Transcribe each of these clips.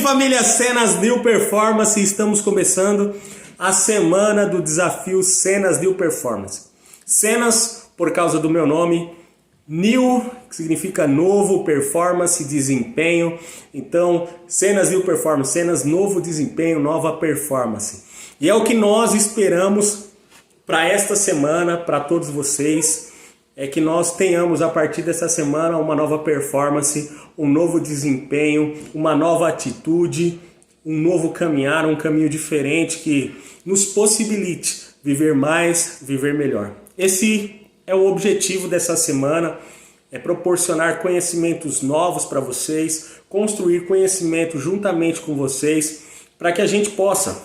Família Cenas New Performance, estamos começando a semana do desafio Cenas New Performance. Cenas por causa do meu nome, New, que significa novo, performance, desempenho. Então, Cenas New Performance, cenas novo desempenho, nova performance. E é o que nós esperamos para esta semana, para todos vocês, é que nós tenhamos a partir dessa semana uma nova performance, um novo desempenho, uma nova atitude, um novo caminhar, um caminho diferente que nos possibilite viver mais, viver melhor. Esse é o objetivo dessa semana, é proporcionar conhecimentos novos para vocês, construir conhecimento juntamente com vocês, para que a gente possa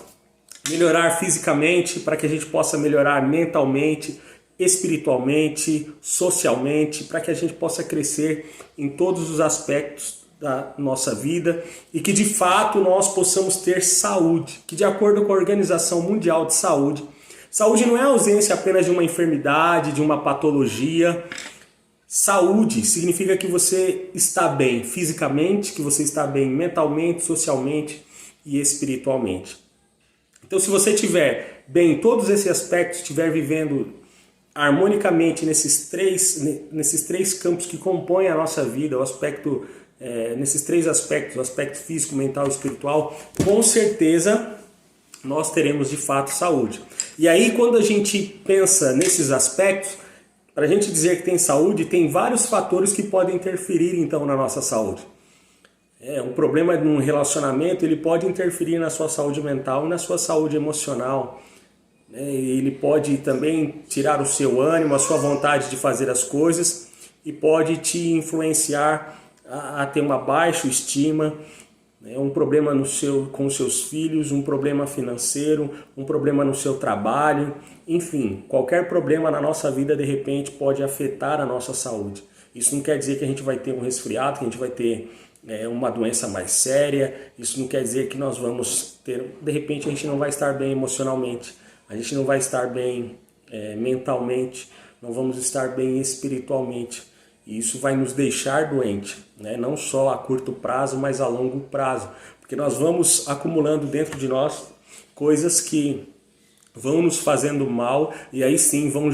melhorar fisicamente, para que a gente possa melhorar mentalmente, espiritualmente, socialmente, para que a gente possa crescer em todos os aspectos da nossa vida e que de fato nós possamos ter saúde, que de acordo com a Organização Mundial de Saúde, saúde não é a ausência apenas de uma enfermidade, de uma patologia. Saúde significa que você está bem fisicamente, que você está bem mentalmente, socialmente e espiritualmente. Então, se você estiver bem em todos esses aspectos, estiver vivendo harmonicamente nesses três campos que compõem a nossa vida, nesses três aspectos, o aspecto físico, mental e espiritual, com certeza nós teremos de fato saúde. E aí, quando a gente pensa nesses aspectos, para a gente dizer que tem saúde, tem vários fatores que podem interferir então na nossa saúde. Um problema num relacionamento, ele pode interferir na sua saúde mental e na sua saúde emocional. Ele pode também tirar o seu ânimo, a sua vontade de fazer as coisas e pode te influenciar a ter uma baixa estima, um problema com os seus filhos, um problema financeiro, um problema no seu trabalho, enfim, qualquer problema na nossa vida de repente pode afetar a nossa saúde. Isso não quer dizer que a gente vai ter um resfriado, que a gente vai ter uma doença mais séria. Isso não quer dizer que nós vamos ter... De repente a gente não vai estar bem emocionalmente, a gente não vai estar bem mentalmente, não vamos estar bem espiritualmente. E isso vai nos deixar doente, né? Não só a curto prazo, mas a longo prazo. Porque nós vamos acumulando dentro de nós coisas que vão nos fazendo mal e aí sim vão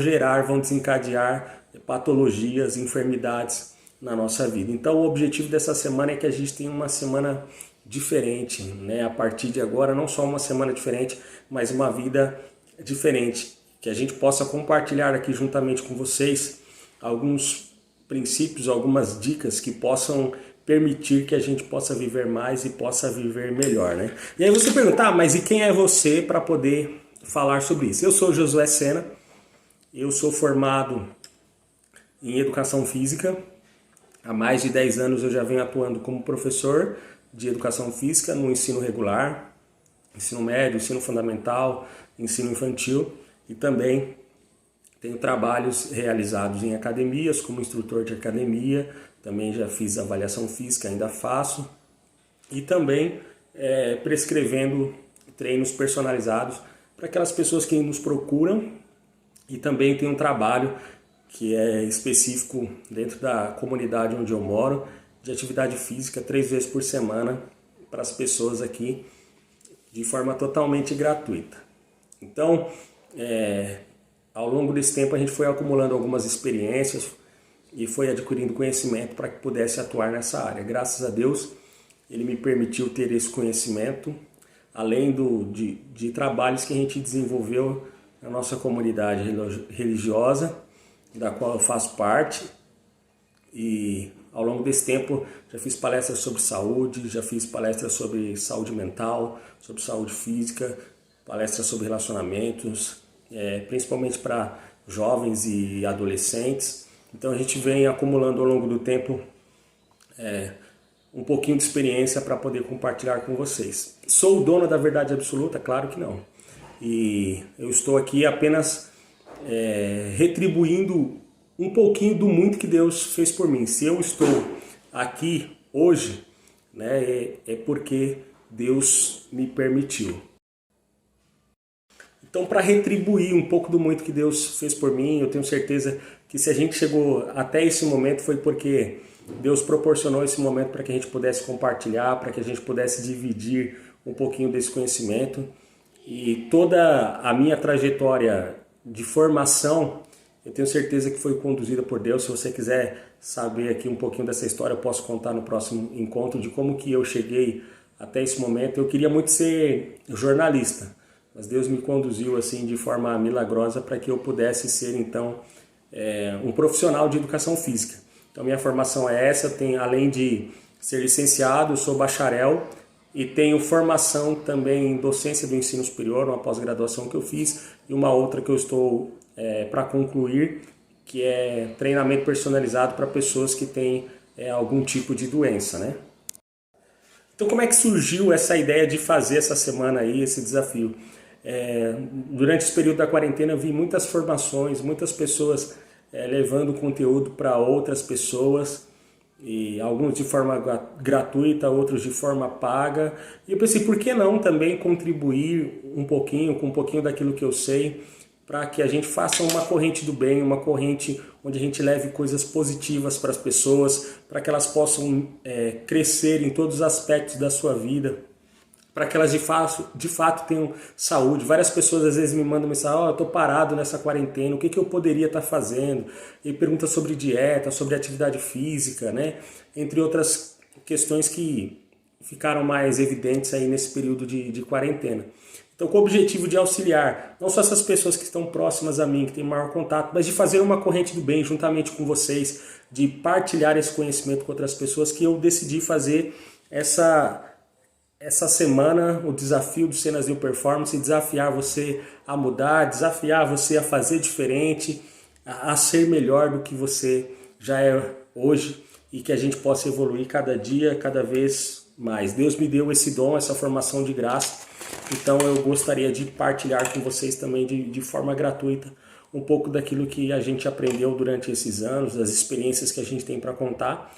desencadear patologias, enfermidades na nossa vida. Então o objetivo dessa semana é que a gente tenha uma semana diferente, né? A partir de agora, não só uma semana diferente, mas uma vida diferente. Que a gente possa compartilhar aqui juntamente com vocês alguns princípios, algumas dicas que possam permitir que a gente possa viver mais e possa viver melhor, né? E aí você pergunta, mas e quem é você para poder falar sobre isso? Eu sou Josué Sena, eu sou formado em Educação Física. Há mais de 10 anos eu já venho atuando como professor de Educação Física no ensino regular, ensino médio, ensino fundamental, ensino infantil e também tenho trabalhos realizados em academias como instrutor de academia, também já fiz avaliação física, ainda faço, e também prescrevendo treinos personalizados para aquelas pessoas que nos procuram, e também tenho um trabalho que é específico dentro da comunidade onde eu moro, de atividade física 3 vezes por semana para as pessoas aqui, de forma totalmente gratuita. Então, ao longo desse tempo a gente foi acumulando algumas experiências e foi adquirindo conhecimento para que pudesse atuar nessa área. Graças a Deus, Ele me permitiu ter esse conhecimento, além de trabalhos que a gente desenvolveu na nossa comunidade religiosa, da qual eu faço parte. E ao longo desse tempo já fiz palestras sobre saúde, já fiz palestras sobre saúde mental, sobre saúde física, palestras sobre relacionamentos, principalmente para jovens e adolescentes. Então a gente vem acumulando ao longo do tempo um pouquinho de experiência para poder compartilhar com vocês. Sou o dono da verdade absoluta? Claro que não. E eu estou aqui apenas retribuindo um pouquinho do muito que Deus fez por mim. Se eu estou aqui hoje, né, é porque Deus me permitiu. Então, para retribuir um pouco do muito que Deus fez por mim, eu tenho certeza que se a gente chegou até esse momento foi porque Deus proporcionou esse momento para que a gente pudesse compartilhar, para que a gente pudesse dividir um pouquinho desse conhecimento. E toda a minha trajetória de formação, eu tenho certeza que foi conduzida por Deus. Se você quiser saber aqui um pouquinho dessa história, eu posso contar no próximo encontro de como que eu cheguei até esse momento. Eu queria muito ser jornalista, mas Deus me conduziu assim de forma milagrosa para que eu pudesse ser então um profissional de educação física. Então minha formação é essa, além de ser licenciado, eu sou bacharel e tenho formação também em docência do ensino superior, uma pós-graduação que eu fiz e uma outra que eu estou para concluir, que é treinamento personalizado para pessoas que têm algum tipo de doença, né? Então como é que surgiu essa ideia de fazer essa semana aí, esse desafio? Durante esse período da quarentena eu vi muitas formações, muitas pessoas levando conteúdo para outras pessoas, e alguns de forma gratuita, outros de forma paga, e eu pensei, por que não também contribuir um pouquinho, com um pouquinho daquilo que eu sei, para que a gente faça uma corrente do bem, uma corrente onde a gente leve coisas positivas para as pessoas, para que elas possam crescer em todos os aspectos da sua vida, para que elas de fato tenham saúde. Várias pessoas às vezes me mandam mensagem, eu estou parado nessa quarentena, o que eu poderia estar fazendo? E pergunta sobre dieta, sobre atividade física, né? Entre outras questões que ficaram mais evidentes aí nesse período de quarentena. Então, com o objetivo de auxiliar, não só essas pessoas que estão próximas a mim, que têm maior contato, mas de fazer uma corrente do bem juntamente com vocês, de partilhar esse conhecimento com outras pessoas, que eu decidi fazer essa semana, o desafio do Cenas New Performance, desafiar você a mudar, desafiar você a fazer diferente, a ser melhor do que você já é hoje e que a gente possa evoluir cada dia, cada vez mais. Deus me deu esse dom, essa formação de graça, então eu gostaria de partilhar com vocês também de forma gratuita um pouco daquilo que a gente aprendeu durante esses anos, das experiências que a gente tem para contar.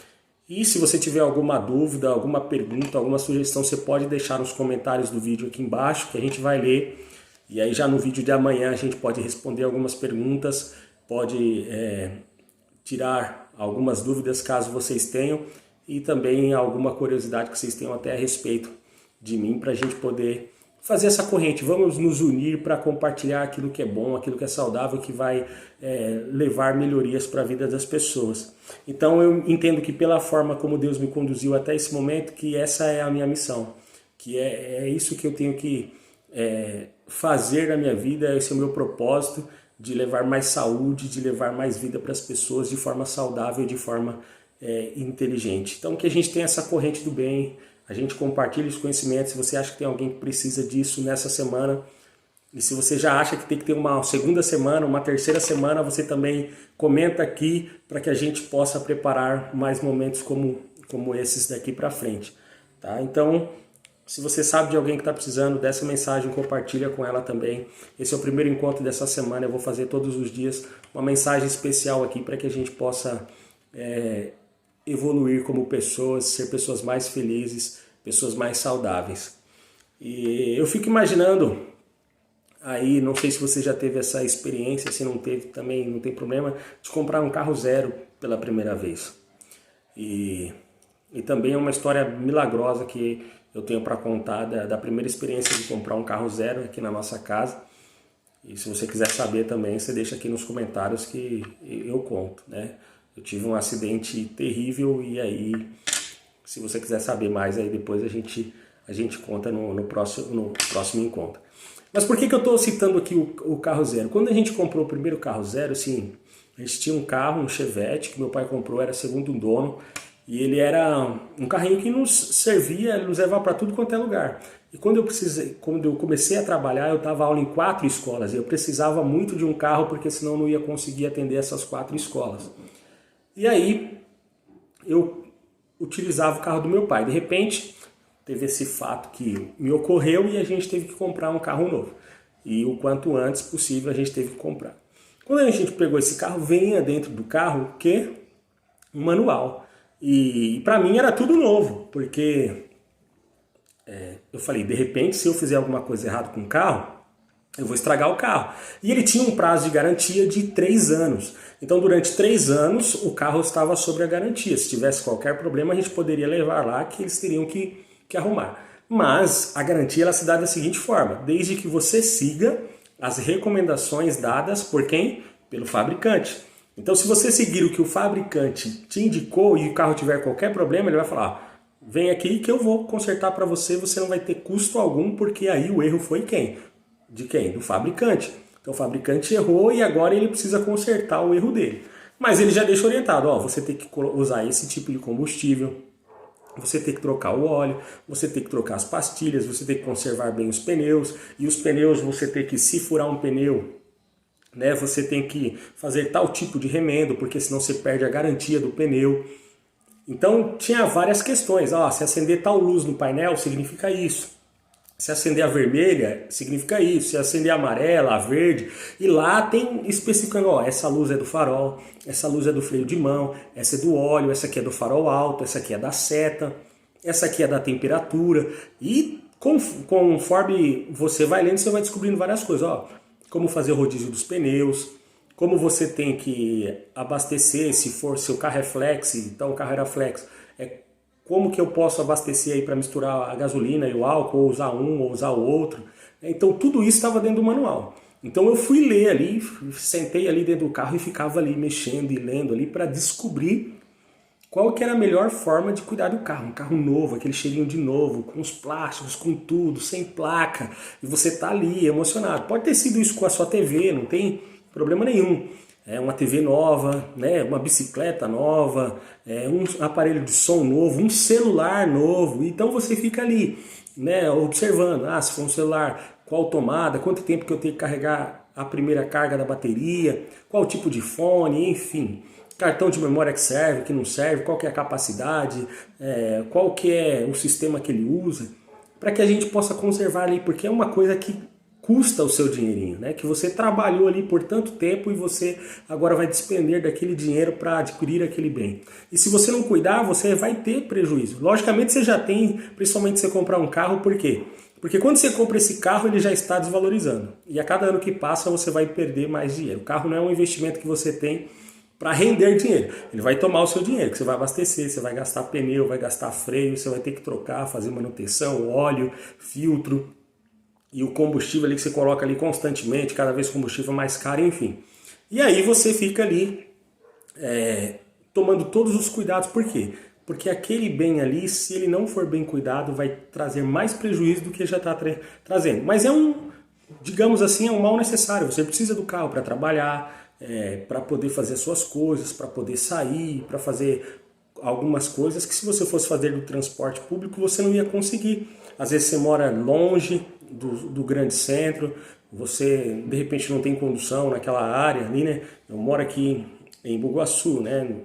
E se você tiver alguma dúvida, alguma pergunta, alguma sugestão, você pode deixar nos comentários do vídeo aqui embaixo, que a gente vai ler. E aí já no vídeo de amanhã a gente pode responder algumas perguntas, pode tirar algumas dúvidas caso vocês tenham, e também alguma curiosidade que vocês tenham até a respeito de mim, para a gente poder fazer essa corrente. Vamos nos unir para compartilhar aquilo que é bom, aquilo que é saudável, que vai levar melhorias para a vida das pessoas. Então eu entendo que pela forma como Deus me conduziu até esse momento, que essa é a minha missão, que é isso que eu tenho que fazer na minha vida, esse é o meu propósito, de levar mais saúde, de levar mais vida para as pessoas de forma saudável, de forma inteligente. Então que a gente tenha essa corrente do bem, a gente compartilha os conhecimentos. Se você acha que tem alguém que precisa disso nessa semana, e se você já acha que tem que ter uma segunda semana, uma terceira semana, você também comenta aqui para que a gente possa preparar mais momentos como esses daqui para frente. Tá? Então, se você sabe de alguém que está precisando dessa mensagem, compartilha com ela também. Esse é o primeiro encontro dessa semana, eu vou fazer todos os dias uma mensagem especial aqui para que a gente possa evoluir como pessoas, ser pessoas mais felizes, pessoas mais saudáveis. E eu fico imaginando, aí não sei se você já teve essa experiência, se não teve também não tem problema, de comprar um carro zero pela primeira vez. E também é uma história milagrosa que eu tenho para contar da primeira experiência de comprar um carro zero aqui na nossa casa. E se você quiser saber também, você deixa aqui nos comentários que eu conto, né? Eu tive um acidente terrível e aí, se você quiser saber mais, aí depois a gente conta no próximo encontro. Mas por que eu estou citando aqui o carro zero? Quando a gente comprou o primeiro carro zero, assim, a gente tinha um carro, um Chevette, que meu pai comprou, era segundo dono, e ele era um carrinho que nos servia, nos levava para tudo quanto é lugar. E quando eu comecei a trabalhar, eu dava aula em 4 escolas, e eu precisava muito de um carro, porque senão eu não ia conseguir atender essas 4 escolas. E aí, eu utilizava o carro do meu pai. De repente, teve esse fato que me ocorreu e a gente teve que comprar um carro novo. E o quanto antes possível a gente teve que comprar. Quando a gente pegou esse carro, vinha dentro do carro o quê? Um manual. E para mim era tudo novo, porque eu falei, de repente, se eu fizer alguma coisa errada com o carro, eu vou estragar o carro. E ele tinha um prazo de garantia de 3 anos. Então, durante 3 anos, o carro estava sob a garantia. Se tivesse qualquer problema, a gente poderia levar lá, que eles teriam que arrumar. Mas a garantia ela se dá da seguinte forma: desde que você siga as recomendações dadas por quem? Pelo fabricante. Então, se você seguir o que o fabricante te indicou e o carro tiver qualquer problema, ele vai falar: vem aqui que eu vou consertar para você, você não vai ter custo algum, porque aí o erro foi quem? De quem? Do fabricante. Então o fabricante errou e agora ele precisa consertar o erro dele. Mas ele já deixa orientado, ó, você tem que usar esse tipo de combustível, você tem que trocar o óleo, você tem que trocar as pastilhas, você tem que conservar bem os pneus, e os pneus você tem que, se furar um pneu, né, você tem que fazer tal tipo de remendo, porque senão você perde a garantia do pneu. Então tinha várias questões, ó, se acender tal luz no painel significa isso. Se acender a vermelha, significa isso. Se acender a amarela, a verde. E lá tem especificando, ó, essa luz é do farol, essa luz é do freio de mão, essa é do óleo, essa aqui é do farol alto, essa aqui é da seta, essa aqui é da temperatura. E conforme você vai lendo, você vai descobrindo várias coisas. Ó, como fazer o rodízio dos pneus, como você tem que abastecer, se o carro é flex, então o carro era flex, como que eu posso abastecer aí para misturar a gasolina e o álcool, ou usar um ou usar o outro. Então tudo isso estava dentro do manual. Então eu fui ler ali, sentei ali dentro do carro e ficava ali mexendo e lendo ali para descobrir qual que era a melhor forma de cuidar do carro. Um carro novo, aquele cheirinho de novo, com os plásticos, com tudo, sem placa. E você tá ali emocionado. Pode ter sido isso com a sua TV, não tem problema nenhum. É uma TV nova, né, uma bicicleta nova, um aparelho de som novo, um celular novo. Então você fica ali, né, observando. Ah, se for um celular, qual tomada, quanto tempo que eu tenho que carregar a primeira carga da bateria, qual tipo de fone, enfim. Cartão de memória que serve, que não serve, qual que é a capacidade, qual que é o sistema que ele usa, para que a gente possa conservar ali, porque é uma coisa que custa o seu dinheirinho, né? Que você trabalhou ali por tanto tempo e você agora vai despender daquele dinheiro para adquirir aquele bem. E se você não cuidar, você vai ter prejuízo. Logicamente você já tem, principalmente se você comprar um carro, por quê? Porque quando você compra esse carro, ele já está desvalorizando. E a cada ano que passa, você vai perder mais dinheiro. O carro não é um investimento que você tem para render dinheiro. Ele vai tomar o seu dinheiro, que você vai abastecer, você vai gastar pneu, vai gastar freio, você vai ter que trocar, fazer manutenção, óleo, filtro, e o combustível ali que você coloca ali constantemente, cada vez o combustível mais caro, enfim. E aí você fica ali tomando todos os cuidados. Por quê? Porque aquele bem ali, se ele não for bem cuidado, vai trazer mais prejuízo do que já está trazendo. Mas digamos assim, é um mal necessário. Você precisa do carro para trabalhar, para poder fazer as suas coisas, para poder sair, para fazer algumas coisas que se você fosse fazer do transporte público, você não ia conseguir. Às vezes você mora longe do grande centro, você de repente não tem condução naquela área ali, né? Eu moro aqui em Bugaçu, né?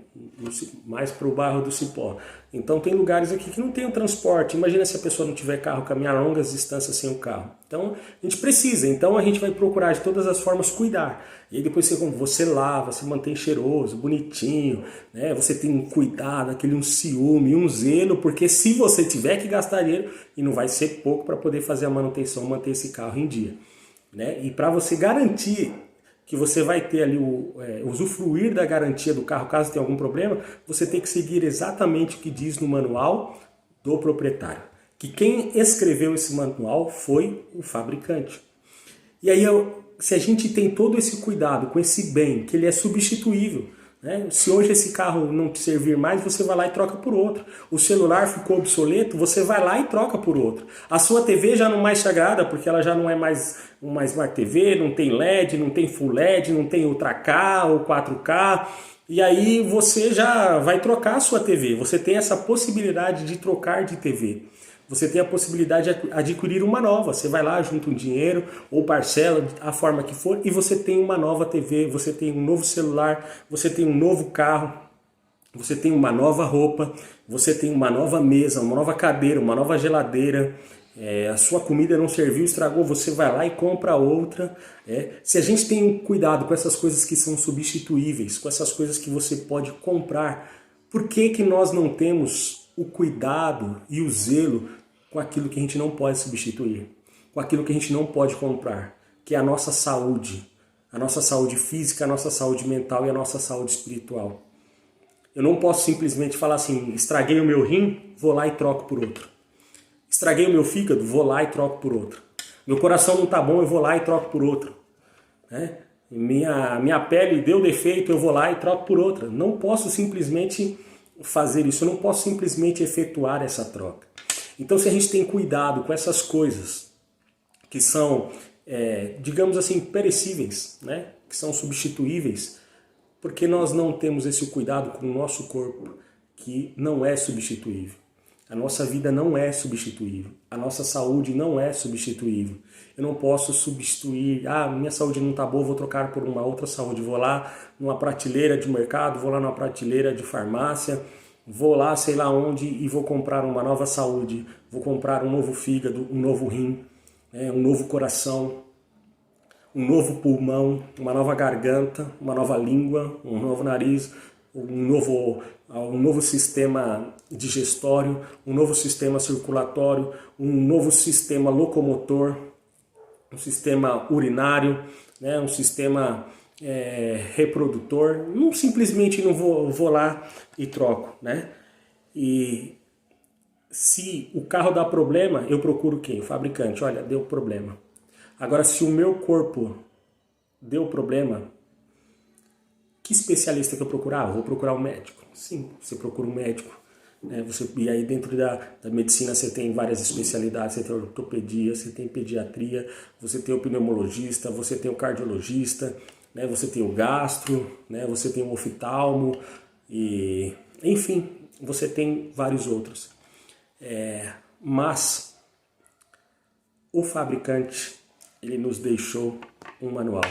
Mais para o bairro do Cipó. Então tem lugares aqui que não tem o transporte. Imagina se a pessoa não tiver carro, caminhar longas distâncias sem o carro. Então a gente precisa, então a gente vai procurar de todas as formas cuidar. E aí depois você lava, você mantém cheiroso, bonitinho, né? Você tem um cuidado, um ciúme, um zelo, porque se você tiver que gastar dinheiro, e não vai ser pouco para poder fazer a manutenção, manter esse carro em dia, né? E para você garantir que você vai ter ali usufruir da garantia do carro caso tenha algum problema, você tem que seguir exatamente o que diz no manual do proprietário. Que quem escreveu esse manual foi o fabricante. E aí, se a gente tem todo esse cuidado com esse bem, que ele é substituível, né? Se hoje esse carro não te servir mais, você vai lá e troca por outro. O celular ficou obsoleto, você vai lá e troca por outro. A sua TV já não mais te agrada, porque ela já não é mais uma Smart TV, não tem LED, não tem Full LED, não tem Ultra K ou 4K. E aí você já vai trocar a sua TV. Você tem essa possibilidade de trocar de TV. Você tem a possibilidade de adquirir uma nova. Você vai lá, junta um dinheiro ou parcela, a forma que for, e você tem uma nova TV, você tem um novo celular, você tem um novo carro, você tem uma nova roupa, você tem uma nova mesa, uma nova cadeira, uma nova geladeira. A sua comida não serviu, estragou, você vai lá e compra outra. Se a gente tem cuidado com essas coisas que são substituíveis, com essas coisas que você pode comprar, por que nós não temos o cuidado e o zelo com aquilo que a gente não pode substituir, com aquilo que a gente não pode comprar, que é a nossa saúde física, a nossa saúde mental e a nossa saúde espiritual? Eu não posso simplesmente falar assim, estraguei o meu rim, vou lá e troco por outro. Estraguei o meu fígado, vou lá e troco por outro. Meu coração não está bom, eu vou lá e troco por outro. Minha pele deu defeito, eu vou lá e troco por outra. Não posso simplesmente fazer isso, eu não posso simplesmente efetuar essa troca. Então, se a gente tem cuidado com essas coisas que são, digamos assim, perecíveis, né? Que são substituíveis, porque nós não temos esse cuidado com o nosso corpo, que não é substituível. A nossa vida não é substituível. A nossa saúde não é substituível. Eu não posso substituir, minha saúde não está boa, vou trocar por uma outra saúde. Vou lá numa prateleira de mercado, vou lá numa prateleira de farmácia, vou lá sei lá onde e vou comprar uma nova saúde. Vou comprar um novo fígado, um novo rim, um novo coração, um novo pulmão, uma nova garganta, uma nova língua, um novo nariz, um novo sistema digestório, um novo sistema circulatório, um novo sistema locomotor, um sistema urinário, né, um sistema reprodutor. Não simplesmente não vou lá e troco, né? E se o carro dá problema, eu procuro quem? O fabricante. Olha, deu problema. Agora, se o meu corpo deu problema, que especialista que eu procurar? Vou procurar um médico. Sim, você procura um médico. E aí dentro da medicina você tem várias especialidades, você tem ortopedia, você tem pediatria, você tem o pneumologista, você tem o cardiologista, né? Você tem o gastro, né? Você tem o oftalmo, e enfim, você tem vários outros. Mas o fabricante, ele nos deixou um manual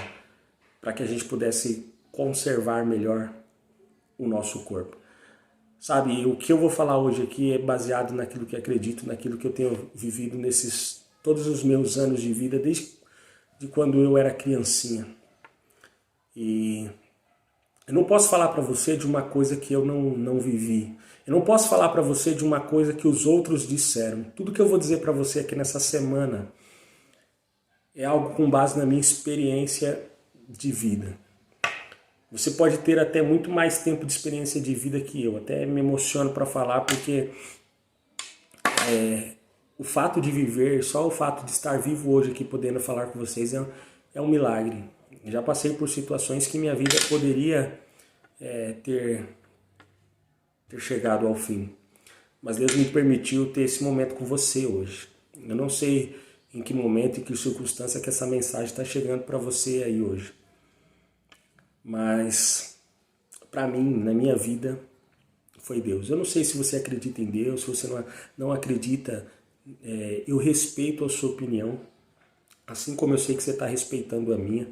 para que a gente pudesse conservar melhor o nosso corpo. Sabe, o que eu vou falar hoje aqui é baseado naquilo que acredito, naquilo que eu tenho vivido nesses todos os meus anos de vida, desde de quando eu era criancinha. E eu não posso falar para você de uma coisa que eu não vivi. Eu não posso falar para você de uma coisa que os outros disseram. Tudo que eu vou dizer para você aqui nessa semana é algo com base na minha experiência de vida. Você pode ter até muito mais tempo de experiência de vida que eu. Até me emociono para falar porque o fato de viver, só o fato de estar vivo hoje aqui podendo falar com vocês é um milagre. Eu já passei por situações que minha vida poderia ter chegado ao fim. Mas Deus me permitiu ter esse momento com você hoje. Eu não sei em que momento e que circunstância que essa mensagem está chegando para você aí hoje. Mas para mim, na minha vida, foi Deus. Eu não sei se você acredita em Deus, se você não acredita, eu respeito a sua opinião, assim como eu sei que você está respeitando a minha.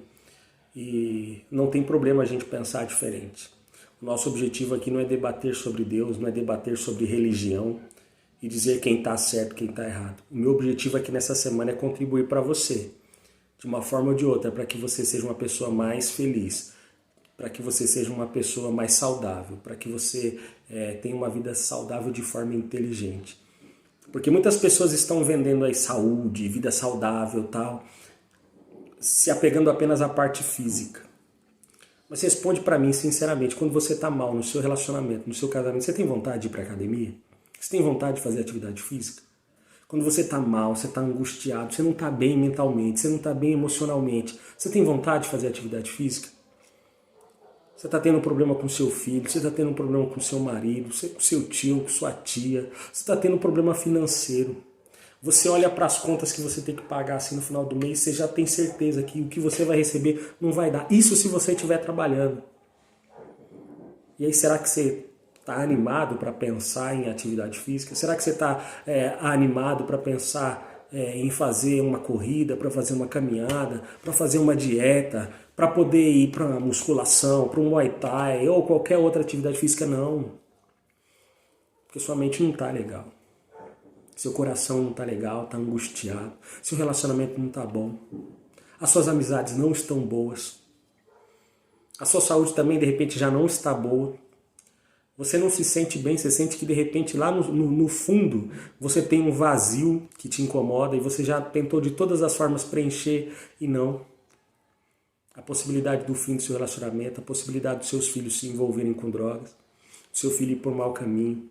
E não tem problema a gente pensar diferente. O nosso objetivo aqui não é debater sobre Deus, não é debater sobre religião e dizer quem está certo, quem está errado. O meu objetivo aqui nessa semana é contribuir para você, de uma forma ou de outra, para que você seja uma pessoa mais feliz, para que você seja uma pessoa mais saudável, para que você tenha uma vida saudável de forma inteligente. Porque muitas pessoas estão vendendo aí saúde, vida saudável e tal, se apegando apenas à parte física. Mas responde para mim, sinceramente, quando você está mal no seu relacionamento, no seu casamento, você tem vontade de ir para a academia? Você tem vontade de fazer atividade física? Quando você está mal, você está angustiado, você não está bem mentalmente, você não está bem emocionalmente, você tem vontade de fazer atividade física? Você está tendo um problema com seu filho, você está tendo um problema com seu marido, com seu tio, com sua tia, você está tendo um problema financeiro. Você olha para as contas que você tem que pagar assim no final do mês, você já tem certeza que o que você vai receber não vai dar. Isso se você estiver trabalhando. E aí, será que você está animado para pensar em atividade física? Será que você está animado para pensar em fazer uma corrida, para fazer uma caminhada, para fazer uma dieta, para poder ir para uma musculação, para um Muay Thai ou qualquer outra atividade física? Não. Porque sua mente não está legal. Seu coração não está legal, está angustiado. Seu relacionamento não está bom. As suas amizades não estão boas. A sua saúde também, de repente, já não está boa. Você não se sente bem, você sente que, de repente, lá no fundo, você tem um vazio que te incomoda e você já tentou de todas as formas preencher e não. A possibilidade do fim do seu relacionamento, a possibilidade dos seus filhos se envolverem com drogas, do seu filho ir por um mau caminho.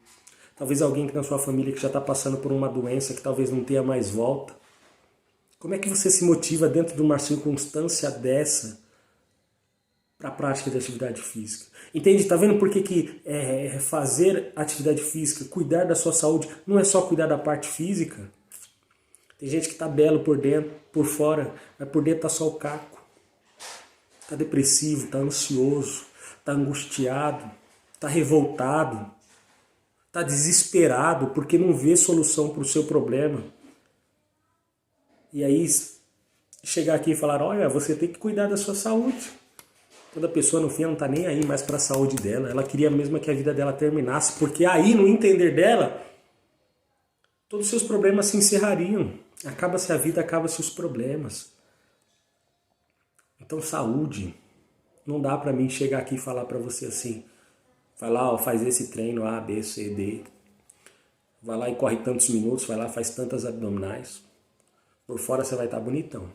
Talvez alguém que na sua família que já está passando por uma doença que talvez não tenha mais volta. Como é que você se motiva dentro de uma circunstância dessa para a prática de atividade física? Entende? Está vendo por que fazer atividade física, cuidar da sua saúde, não é só cuidar da parte física? Tem gente que está belo por dentro, por fora, mas por dentro está só o caco. Está depressivo, está ansioso, está angustiado, está revoltado. Está desesperado porque não vê solução para o seu problema. E aí chegar aqui e falar, olha, você tem que cuidar da sua saúde. Quando a pessoa no fim não está nem aí mais para a saúde dela, ela queria mesmo que a vida dela terminasse, porque aí no entender dela, todos os seus problemas se encerrariam. Acaba-se a vida, acaba-se os problemas. Então saúde, não dá para mim chegar aqui e falar para você assim, vai lá, faz esse treino A, B, C, D. Vai lá e corre tantos minutos, vai lá, faz tantas abdominais. Por fora você vai estar bonitão.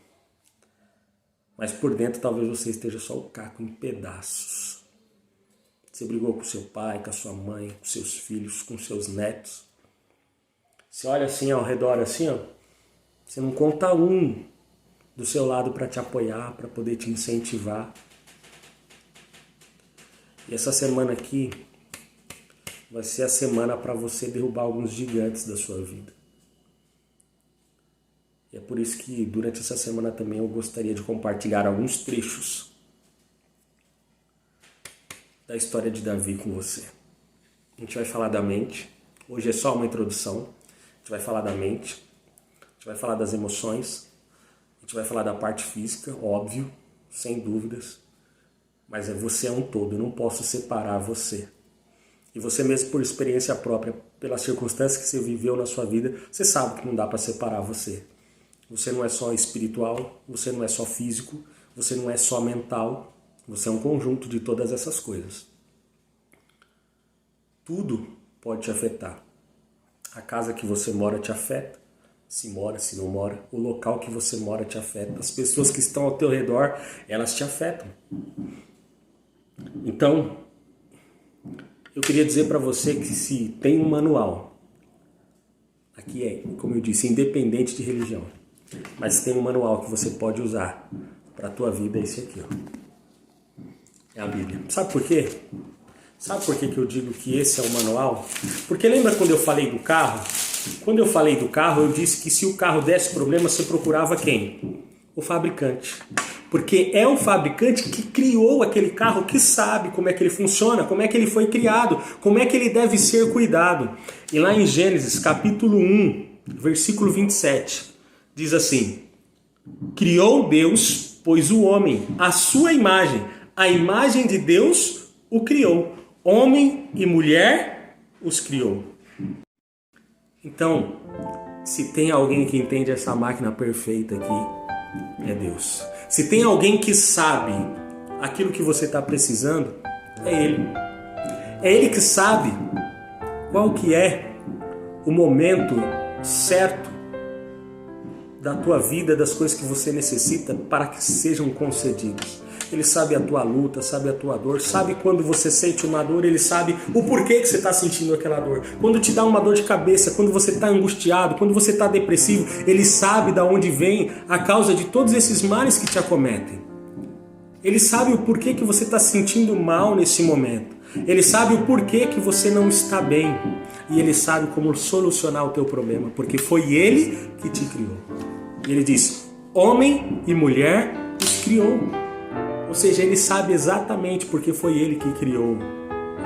Mas por dentro talvez você esteja só o caco em pedaços. Você brigou com seu pai, com a sua mãe, com seus filhos, com seus netos. Você olha assim ao redor assim, ó. Você não conta um do seu lado para te apoiar, para poder te incentivar. E essa semana aqui vai ser a semana para você derrubar alguns gigantes da sua vida. E é por isso que durante essa semana também eu gostaria de compartilhar alguns trechos da história de Davi com você. A gente vai falar da mente. Hoje é só uma introdução. A gente vai falar da mente. A gente vai falar das emoções. A gente vai falar da parte física, óbvio, sem dúvidas. Mas você é um todo, eu não posso separar você. E você mesmo por experiência própria, pelas circunstâncias que você viveu na sua vida, você sabe que não dá para separar você. Você não é só espiritual, você não é só físico, você não é só mental, você é um conjunto de todas essas coisas. Tudo pode te afetar. A casa que você mora te afeta, se mora, se não mora. O local que você mora te afeta. As pessoas que estão ao teu redor, elas te afetam. Então, eu queria dizer para você que se tem um manual, aqui é, como eu disse, independente de religião, mas tem um manual que você pode usar para a tua vida, é esse aqui, ó. É a Bíblia. Sabe por quê? Sabe por que eu digo que esse é o manual? Porque lembra quando eu falei do carro? Quando eu falei do carro, eu disse que se o carro desse problema, você procurava quem? O fabricante. Porque é o fabricante que criou aquele carro, que sabe como é que ele funciona, como é que ele foi criado, como é que ele deve ser cuidado. E lá em Gênesis, capítulo 1, versículo 27, diz assim: criou Deus, pois o homem, a sua imagem, a imagem de Deus o criou. Homem e mulher os criou. Então, se tem alguém que entende essa máquina perfeita aqui, é Deus. Se tem alguém que sabe aquilo que você está precisando, é Ele. É Ele que sabe qual que é o momento certo da tua vida, das coisas que você necessita para que sejam concedidas. Ele sabe a tua luta, sabe a tua dor, sabe quando você sente uma dor, Ele sabe o porquê que você está sentindo aquela dor. Quando te dá uma dor de cabeça, quando você está angustiado, quando você está depressivo, Ele sabe de onde vem a causa de todos esses males que te acometem. Ele sabe o porquê que você está se sentindo mal nesse momento. Ele sabe o porquê que você não está bem. E Ele sabe como solucionar o teu problema, porque foi Ele que te criou. E Ele diz: homem e mulher os criou. Ou seja, Ele sabe exatamente porque foi Ele que criou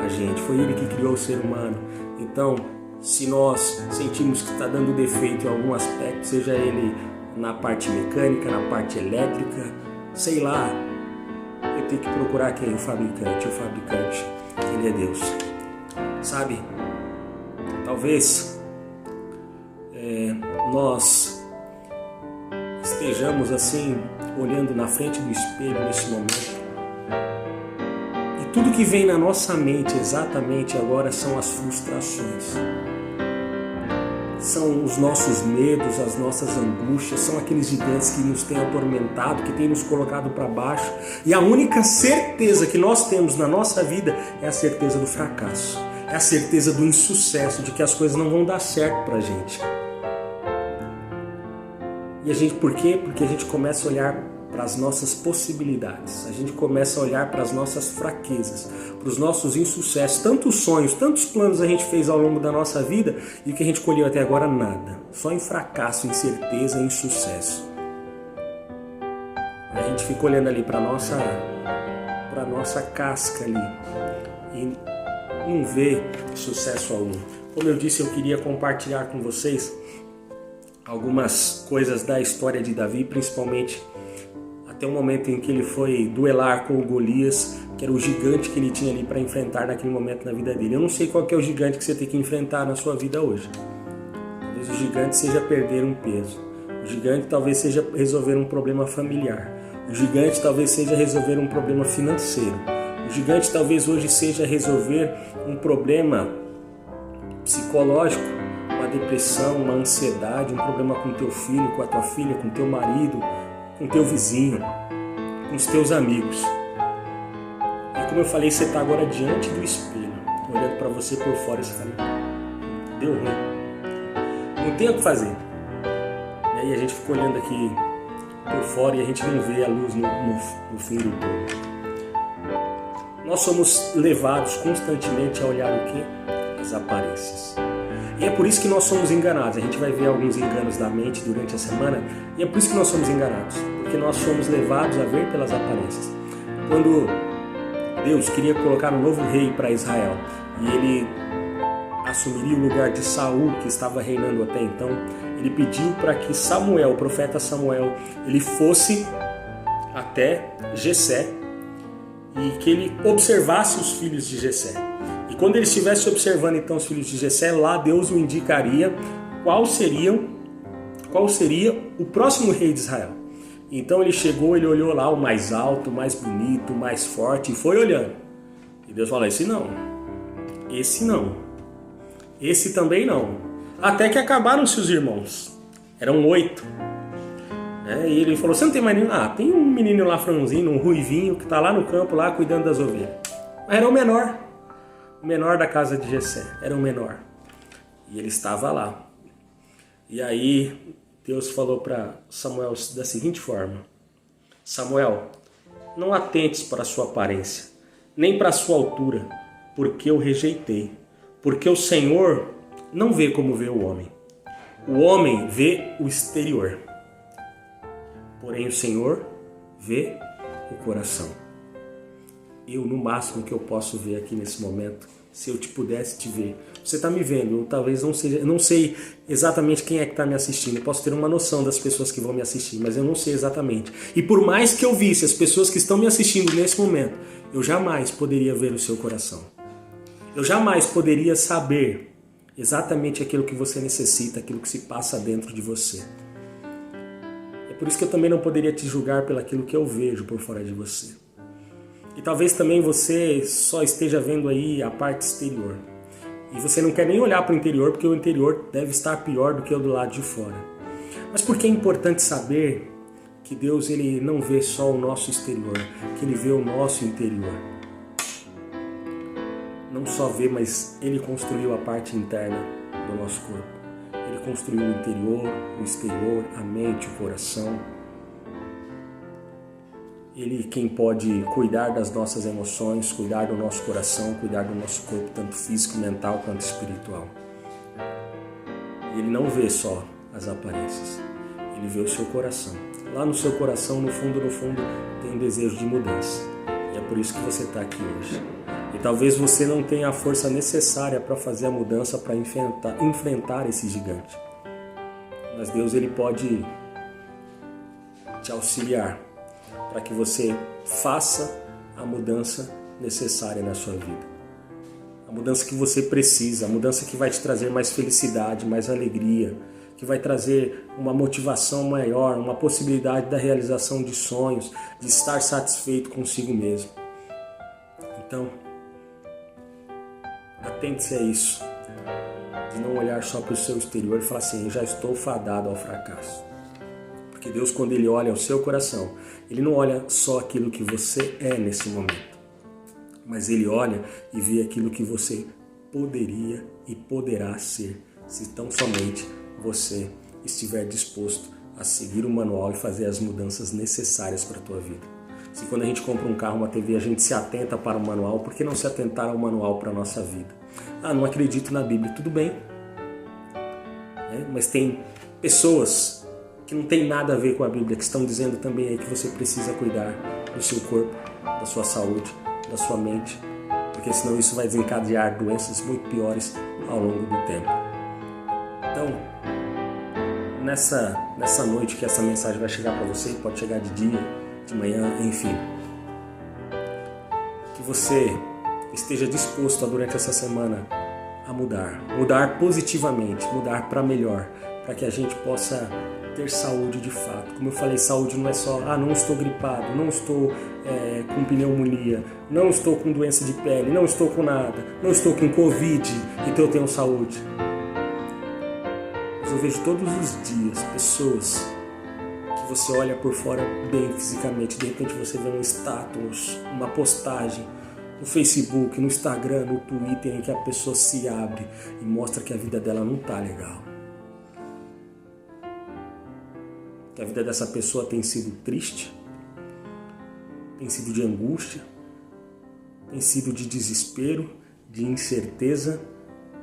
a gente, foi Ele que criou o ser humano. Então, se nós sentimos que está dando defeito em algum aspecto, seja ele na parte mecânica, na parte elétrica, sei lá, eu tenho que procurar quem? O fabricante. O fabricante, Ele é Deus. Sabe, talvez nós estejamos assim, olhando na frente do espelho nesse momento, e tudo que vem na nossa mente exatamente agora são as frustrações, são os nossos medos, as nossas angústias, são aqueles gigantes que nos têm atormentado, que têm nos colocado para baixo, e a única certeza que nós temos na nossa vida é a certeza do fracasso, é a certeza do insucesso, de que as coisas não vão dar certo para a gente. E a gente, por quê? Porque a gente começa a olhar para as nossas possibilidades, a gente começa a olhar para as nossas fraquezas, para os nossos insucessos. Tantos sonhos, tantos planos a gente fez ao longo da nossa vida e o que a gente colheu até agora, nada. Só em fracasso, incerteza e insucesso. A gente fica olhando ali para a nossa casca ali e não vê sucesso algum. Como eu disse, eu queria compartilhar com vocês algumas coisas da história de Davi, principalmente até o momento em que ele foi duelar com o Golias, que era o gigante que ele tinha ali para enfrentar naquele momento na vida dele. Eu não sei qual que é o gigante que você tem que enfrentar na sua vida hoje. Talvez o gigante seja perder um peso. O gigante talvez seja resolver um problema familiar. O gigante talvez seja resolver um problema financeiro. O gigante talvez hoje seja resolver um problema psicológico, uma depressão, uma ansiedade, um problema com teu filho, com a tua filha, com teu marido, com teu vizinho, com os teus amigos. E como eu falei, você está agora diante do espelho, olhando para você por fora e você fala: deu ruim, não tem o que fazer. E aí a gente fica olhando aqui por fora e a gente não vê a luz no fim do túnel. Nós somos levados constantemente a olhar o quê? As aparências. E é por isso que nós somos enganados. A gente vai ver alguns enganos da mente durante a semana, e é por isso que nós somos enganados, porque nós somos levados a ver pelas aparências. Quando Deus queria colocar um novo rei para Israel, e ele assumiria o lugar de Saul, que estava reinando até então, ele pediu para que Samuel, o profeta Samuel, ele fosse até Jessé, e que ele observasse os filhos de Jessé. E quando ele estivesse observando então os filhos de Jessé, lá Deus o indicaria quais seriam qual seria o próximo rei de Israel. Então ele chegou, ele olhou lá o mais alto, o mais bonito, o mais forte e foi olhando. E Deus falou, esse não, esse também não. Até que acabaram-se os irmãos, eram 8. E ele falou, você não tem mais nenhum? Tem um menino lá franzinho, um ruivinho, que está lá no campo, lá cuidando das ovelhas. Era o menor da casa de Jessé, era o menor. E ele estava lá. E aí Deus falou para Samuel da seguinte forma, Samuel, não atentes para a sua aparência, nem para a sua altura, porque eu rejeitei. Porque o Senhor não vê como vê o homem vê o exterior, porém o Senhor vê o coração. Eu, no máximo que eu posso ver aqui nesse momento, se eu te pudesse te ver, você está me vendo, eu talvez não seja, eu não sei exatamente quem é que está me assistindo, eu posso ter uma noção das pessoas que vão me assistir, mas eu não sei exatamente. E por mais que eu visse as pessoas que estão me assistindo nesse momento, eu jamais poderia ver o seu coração. Eu jamais poderia saber exatamente aquilo que você necessita, aquilo que se passa dentro de você. É por isso que eu também não poderia te julgar pelaquilo que eu vejo por fora de você. E talvez também você só esteja vendo aí a parte exterior. E você não quer nem olhar para o interior, porque o interior deve estar pior do que o do lado de fora. Mas por que é importante saber que Deus ele não vê só o nosso exterior, que Ele vê o nosso interior? Não só vê, mas Ele construiu a parte interna do nosso corpo. Ele construiu o interior, o exterior, a mente, o coração. Ele quem pode cuidar das nossas emoções, cuidar do nosso coração, cuidar do nosso corpo, tanto físico, mental quanto espiritual. Ele não vê só as aparências, Ele vê o seu coração. Lá no seu coração, no fundo, tem um desejo de mudança. E é por isso que você está aqui hoje. E talvez você não tenha a força necessária para fazer a mudança, para enfrentar esse gigante. Mas Deus ele pode te auxiliar para que você faça a mudança necessária na sua vida. A mudança que você precisa, a mudança que vai te trazer mais felicidade, mais alegria, que vai trazer uma motivação maior, uma possibilidade da realização de sonhos, de estar satisfeito consigo mesmo. Então, atente-se a isso, de não olhar só para o seu exterior e falar assim, eu já estou fadado ao fracasso. Porque Deus, quando Ele olha o seu coração, Ele não olha só aquilo que você é nesse momento, mas Ele olha e vê aquilo que você poderia e poderá ser, se tão somente você estiver disposto a seguir o manual e fazer as mudanças necessárias para a tua vida. Se quando a gente compra um carro, uma TV, a gente se atenta para o manual, por que não se atentar ao manual para a nossa vida? Não acredito na Bíblia, tudo bem. Mas tem pessoas que não tem nada a ver com a Bíblia, que estão dizendo também aí que você precisa cuidar do seu corpo, da sua saúde, da sua mente, porque senão isso vai desencadear doenças muito piores ao longo do tempo. Então, nessa noite que essa mensagem vai chegar para você, pode chegar de dia, de manhã, enfim, que você esteja disposto a, durante essa semana, a mudar positivamente, mudar para melhor, para que a gente possa ter saúde de fato. Como eu falei, saúde não é só, não estou gripado, não estou com pneumonia, não estou com doença de pele, não estou com nada, não estou com Covid, então eu tenho saúde. Mas eu vejo todos os dias pessoas que você olha por fora bem fisicamente, de repente você vê um status, uma postagem no Facebook, no Instagram, no Twitter, em que a pessoa se abre e mostra que a vida dela não está legal. Que a vida dessa pessoa tem sido triste, tem sido de angústia, tem sido de desespero, de incerteza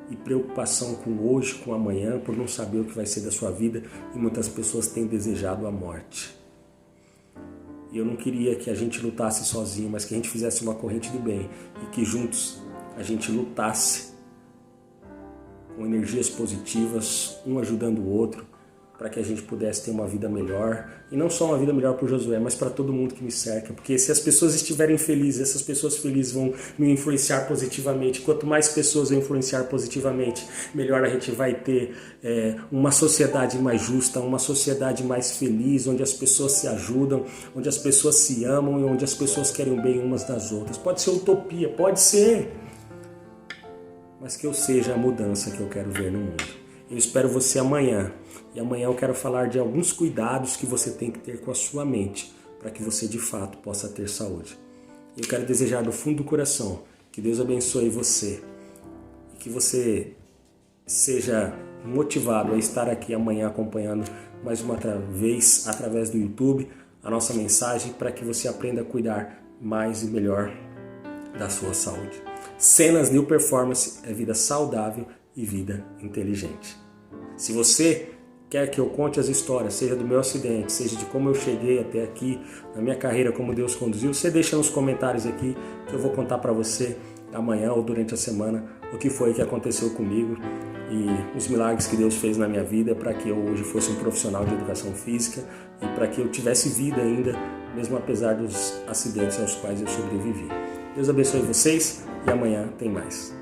e preocupação com hoje, com amanhã, por não saber o que vai ser da sua vida, e muitas pessoas têm desejado a morte. E eu não queria que a gente lutasse sozinho, mas que a gente fizesse uma corrente do bem e que juntos a gente lutasse com energias positivas, um ajudando o outro, para que a gente pudesse ter uma vida melhor, e não só uma vida melhor para o Josué, mas para todo mundo que me cerca, porque se as pessoas estiverem felizes, essas pessoas felizes vão me influenciar positivamente. Quanto mais pessoas eu influenciar positivamente, melhor a gente vai ter uma sociedade mais justa, uma sociedade mais feliz, onde as pessoas se ajudam, onde as pessoas se amam e onde as pessoas querem o bem umas das outras. Pode ser utopia, pode ser, mas que eu seja a mudança que eu quero ver no mundo. Eu espero você amanhã. E amanhã eu quero falar de alguns cuidados que você tem que ter com a sua mente para que você de fato possa ter saúde. Eu quero desejar do fundo do coração que Deus abençoe você e que você seja motivado a estar aqui amanhã acompanhando mais uma vez através do YouTube a nossa mensagem para que você aprenda a cuidar mais e melhor da sua saúde. Cenas New Performance é vida saudável e vida inteligente. Se você quer que eu conte as histórias, seja do meu acidente, seja de como eu cheguei até aqui, na minha carreira, como Deus conduziu, você deixa nos comentários aqui que eu vou contar para você amanhã ou durante a semana o que foi que aconteceu comigo e os milagres que Deus fez na minha vida para que eu hoje fosse um profissional de educação física e para que eu tivesse vida ainda, mesmo apesar dos acidentes aos quais eu sobrevivi. Deus abençoe vocês e amanhã tem mais.